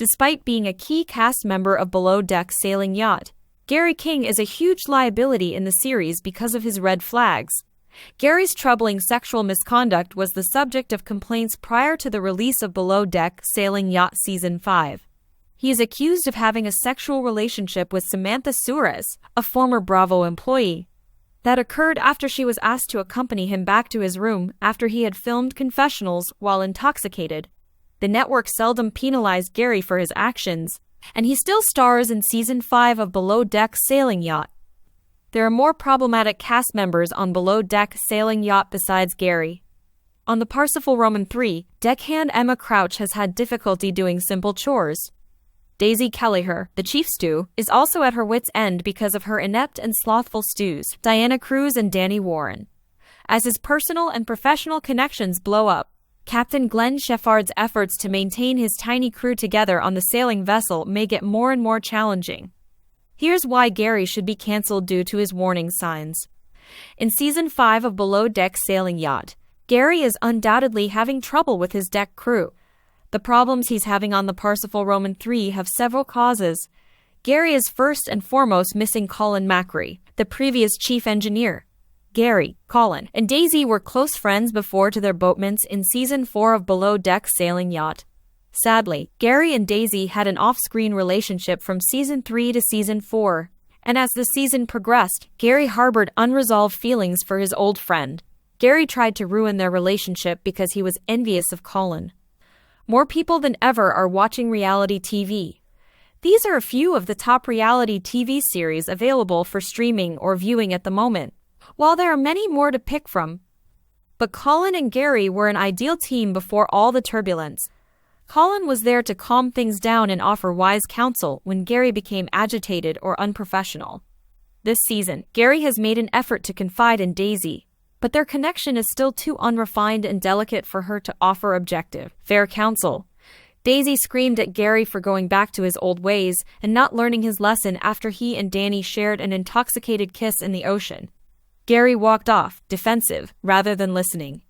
Despite being a key cast member of Below Deck Sailing Yacht, Gary King is a huge liability in the series because of his red flags. Gary's troubling sexual misconduct was the subject of complaints prior to the release of Below Deck Sailing Yacht Season 5. He is accused of having a sexual relationship with Samantha Suarez, a former Bravo employee. That occurred after she was asked to accompany him back to his room after he had filmed confessionals while intoxicated. The network seldom penalized Gary for his actions, and he still stars in Season 5 of Below Deck Sailing Yacht. There are more problematic cast members on Below Deck Sailing Yacht besides Gary. On the Parsifal Roman 3, deckhand Emma Crouch has had difficulty doing simple chores. Daisy Kelleher, the chief stew, is also at her wits' end because of her inept and slothful stews, Diana Cruz and Danny Warren. As his personal and professional connections blow up, Captain Glenn Sheffard's efforts to maintain his tiny crew together on the sailing vessel may get more and more challenging. Here's why Gary should be cancelled due to his warning signs. In Season 5 of Below Deck Sailing Yacht, Gary is undoubtedly having trouble with his deck crew. The problems he's having on the Parsifal Roman 3 have several causes. Gary is first and foremost missing Colin Macri, the previous chief engineer. Gary, Colin, and Daisy were close friends before to their boatmates in Season 4 of Below Deck Sailing Yacht. Sadly, Gary and Daisy had an off-screen relationship from Season 3 to Season 4, and as the season progressed, Gary harbored unresolved feelings for his old friend. Gary tried to ruin their relationship because he was envious of Colin. More people than ever are watching reality TV. These are a few of the top reality TV series available for streaming or viewing at the moment, while there are many more to pick from. But Colin and Gary were an ideal team before all the turbulence. Colin was there to calm things down and offer wise counsel when Gary became agitated or unprofessional. This season, Gary has made an effort to confide in Daisy, but their connection is still too unrefined and delicate for her to offer objective, fair counsel. Daisy screamed at Gary for going back to his old ways and not learning his lesson after he and Danny shared an intoxicated kiss in the ocean. Gary walked off, defensive, rather than listening.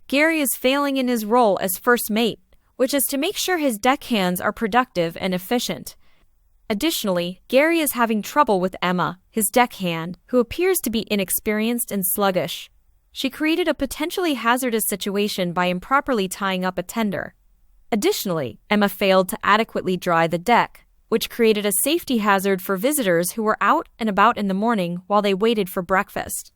Gary is failing in his role as first mate, which is to make sure his deckhands are productive and efficient. Additionally, Gary is having trouble with Emma, his deckhand, who appears to be inexperienced and sluggish. She created a potentially hazardous situation by improperly tying up a tender. Additionally, Emma failed to adequately dry the deck, which created a safety hazard for visitors who were out and about in the morning while they waited for breakfast.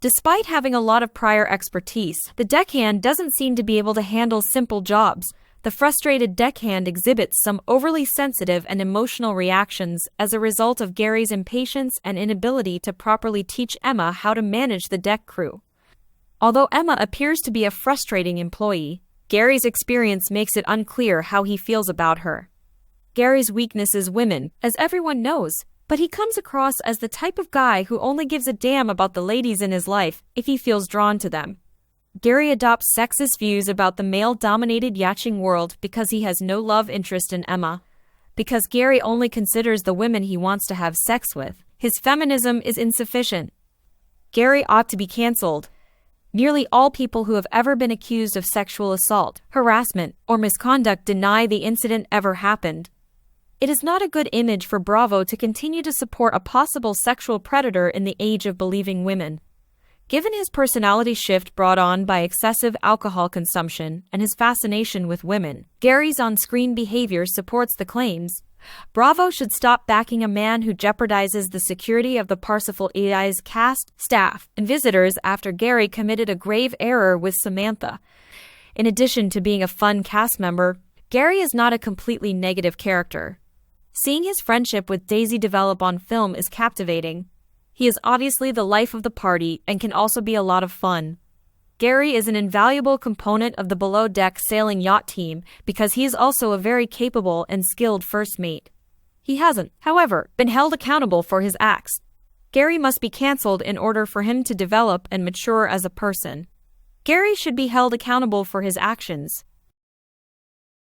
Despite having a lot of prior expertise, the deckhand doesn't seem to be able to handle simple jobs. The frustrated deckhand exhibits some overly sensitive and emotional reactions as a result of Gary's impatience and inability to properly teach Emma how to manage the deck crew. Although Emma appears to be a frustrating employee, Gary's experience makes it unclear how he feels about her. Gary's weakness is women, as everyone knows, but he comes across as the type of guy who only gives a damn about the ladies in his life if he feels drawn to them. Gary adopts sexist views about the male-dominated yachting world because he has no love interest in Emma. Because Gary only considers the women he wants to have sex with, his feminism is insufficient. Gary ought to be cancelled. Nearly all people who have ever been accused of sexual assault, harassment, or misconduct deny the incident ever happened. It is not a good image for Bravo to continue to support a possible sexual predator in the age of believing women. Given his personality shift brought on by excessive alcohol consumption and his fascination with women, Gary's on-screen behavior supports the claims. Bravo should stop backing a man who jeopardizes the security of the Parsifal AI's cast, staff, and visitors after Gary committed a grave error with Samantha. In addition to being a fun cast member, Gary is not a completely negative character. Seeing his friendship with Daisy develop on film is captivating. He is obviously the life of the party and can also be a lot of fun. Gary is an invaluable component of the Below Deck Sailing Yacht team because he is also a very capable and skilled first mate. He hasn't, however, been held accountable for his acts. Gary must be cancelled in order for him to develop and mature as a person. Gary should be held accountable for his actions.